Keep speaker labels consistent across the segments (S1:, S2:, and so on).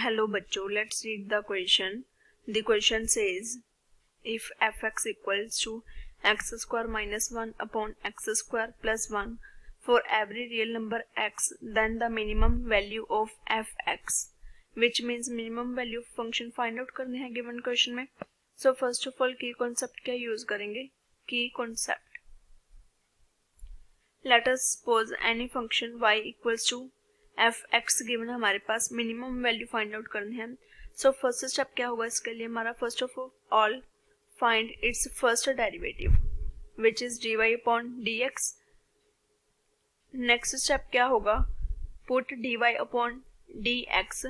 S1: Hello बच्चों, let's read the question. The question says, if fx equals to x square minus 1 upon x square plus 1 for every real number x, then the minimum value of fx, which means minimum value function find out करने हैं given question में. So first of all key concept क्या use करेंगे? Key concept. Let us suppose any function y equals to fx given हमारे पास minimum value find out करनी है. सो first step क्या होगा इसके लिए हमारा? First of all find its first derivative which is dy upon dx. Next step क्या होगा? Put dy upon dx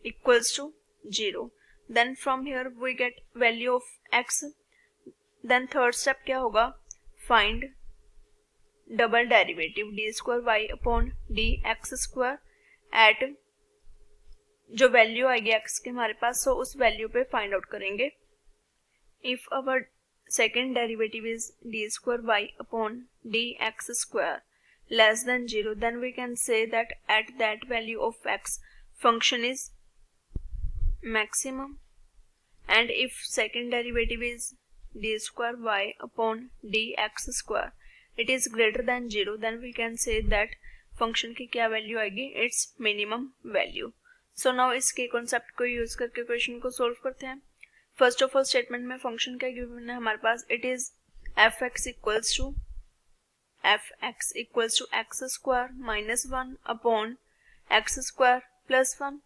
S1: equals to 0. Then from here we get value of x. Then third step क्या होगा? Find double derivative d square y upon d x square at जो value आएगी x के हमारे पास, so उस value पे find out करेंगे. If our second derivative is d square y upon d x square less than 0, then we can say that at that value of x function is maximum. And if second derivative is d square y upon d x square it is greater than 0, then we can say that function की क्या value आएगी? Its minimum value. So now इसके concept को use करके question को solve करते हैं. First of all statement में फंक्शन क्या गिवन है हमारे पास? It is fx equals to x square minus 1 upon x square plus 1.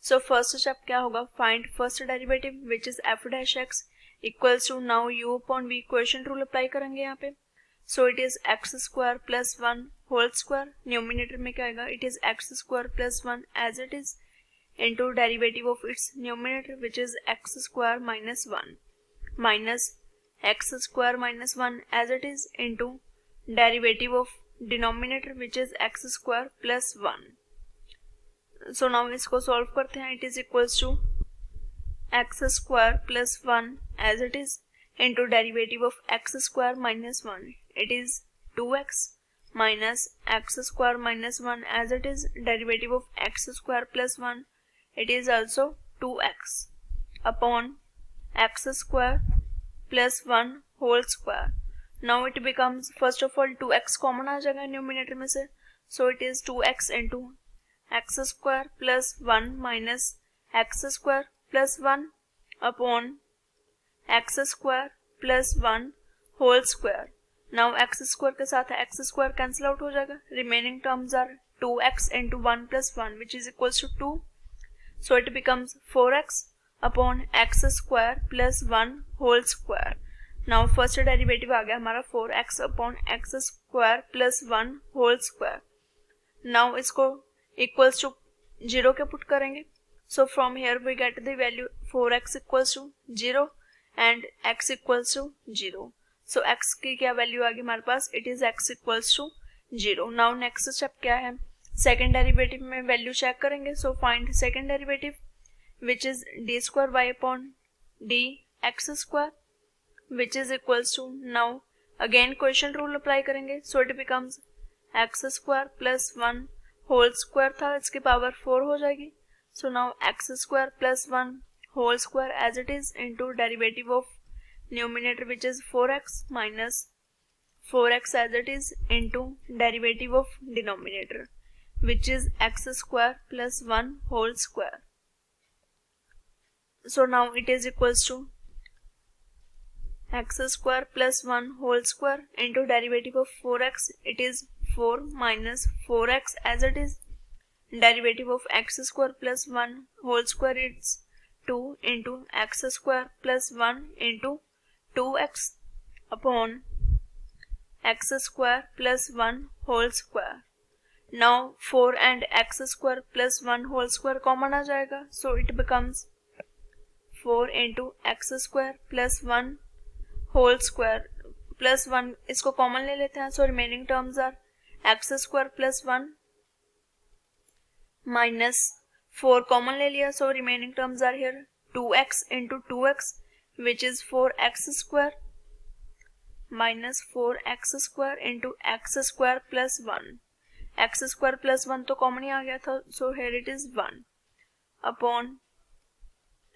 S1: So first step क्या होगा? Find first derivative which is f dash x equals to, now u upon v equation rule apply करेंगे यहाँ पे. So it is x square plus 1 whole square. Numerator में क्या आएगा? It is x square plus 1 as it is into derivative of its numerator which is x square minus 1 minus x square minus 1 as it is into derivative of denominator which is x square plus 1. So now इसको solve करते हैं. It is equals to x square plus 1 as it is into derivative of x square minus 1. It is 2x minus x square minus 1 as it is derivative of x square plus 1. It is also 2x upon x square plus 1 whole square. Now it becomes, first of all 2x common आ जाएगा numerator में से. So it is 2x into x square plus 1 minus x square plus 1 upon x square plus 1 whole square. Now x square के साथ x square cancel out हो जाएगा. Remaining terms are 2x into 1 plus 1 which is equals to 2. So it becomes 4x upon x square plus 1 whole square. Now first derivative आ गया हमारा 4x upon x square plus 1 whole square. Now इसको equals to 0 के put करेंगे. So from here we get the value 4x equals to 0 and x equals to 0. So x की क्या value आ गई हमारे पास? It is x equals to 0. Now next step क्या है? सेकेंड डेरिवेटिव में वैल्यू चेक करेंगे. So find second derivative which is d square y upon d x square which is equals to, now again question rule apply करेंगे. So it becomes x square plus 1 whole square था, इसकी power 4 हो जाएगी. So now x square plus 1 whole square as it is into derivative of numerator which is 4x minus 4x as it is into derivative of denominator which is x square plus 1 whole square. So now it is equals to x square plus 1 whole square into derivative of 4x. It is 4 minus 4x as it is derivative of x square plus 1 whole square. It's 2 into x square plus 1 into 2x upon x square plus 1 whole square. Now 4 and x square plus 1 whole square common आ जाएगा. So it becomes 4 into x square plus 1 whole square plus 1. इसको common ले लेते हैं. So remaining terms are x square plus 1 minus 4 common ले लिया. So remaining terms are here 2x into 2x which is 4x square minus 4x square into x square plus 1. x square plus 1 तो common ही आ गया था. So here it is 1 upon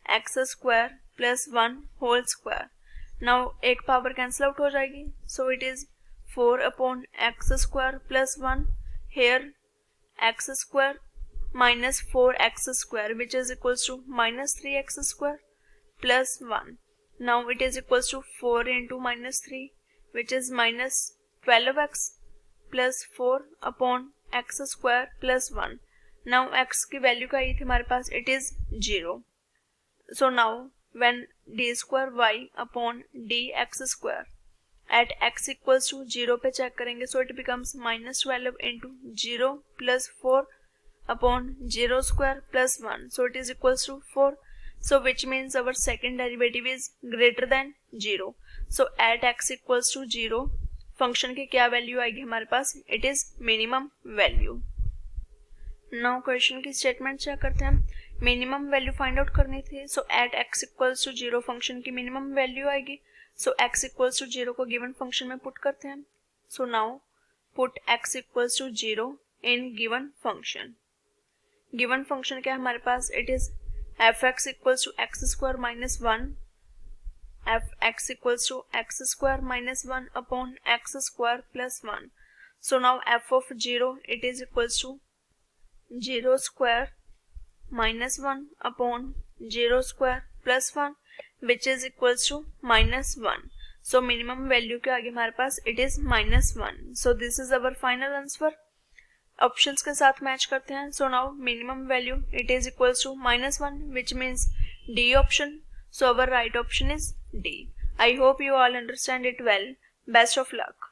S1: x square plus 1 whole square. Now एक power cancel out हो जाएगी, so it is 4 upon x square plus 1. Here x square minus 4x square which is equals to minus 3x square plus 1. Now it is equals to 4 into minus 3 which is minus 12x plus 4 upon x square plus 1. Now x की value क्या आई थी हमारे पास, it is 0. So now when d square y upon dx square at x equals to 0 पे check करेंगे, so it becomes minus 12 into 0 plus 4 upon 0 square plus 1, so it is equals to 4. So which means our second derivative is greater than 0. So at x equals to 0 function की क्या value आएगी हमारे पास, it is minimum value. Now question की statement check करते हैं. Minimum value find out करनी थी, so at x equals to 0 function की मिनिमम वैल्यू आएगी. सो x इक्वल्स टू 0 को गिवन फंक्शन में पुट करते हैं. So now put x equals to 0 in given function. Given function क्या है हमारे पास, it is f x equals to x square minus 1, f x equals to x square minus 1 upon x square plus 1. So now f of 0 it is equals to 0 square minus 1 upon 0 square plus 1 which is equals to minus 1. So minimum value क्या आ गई हमारे पास, it is minus 1. So this is our final answer. Options के साथ match करते हैं. So now minimum value it is equals to -1 which means D option. So our right option is D. I hope you all understand it well. Best of luck.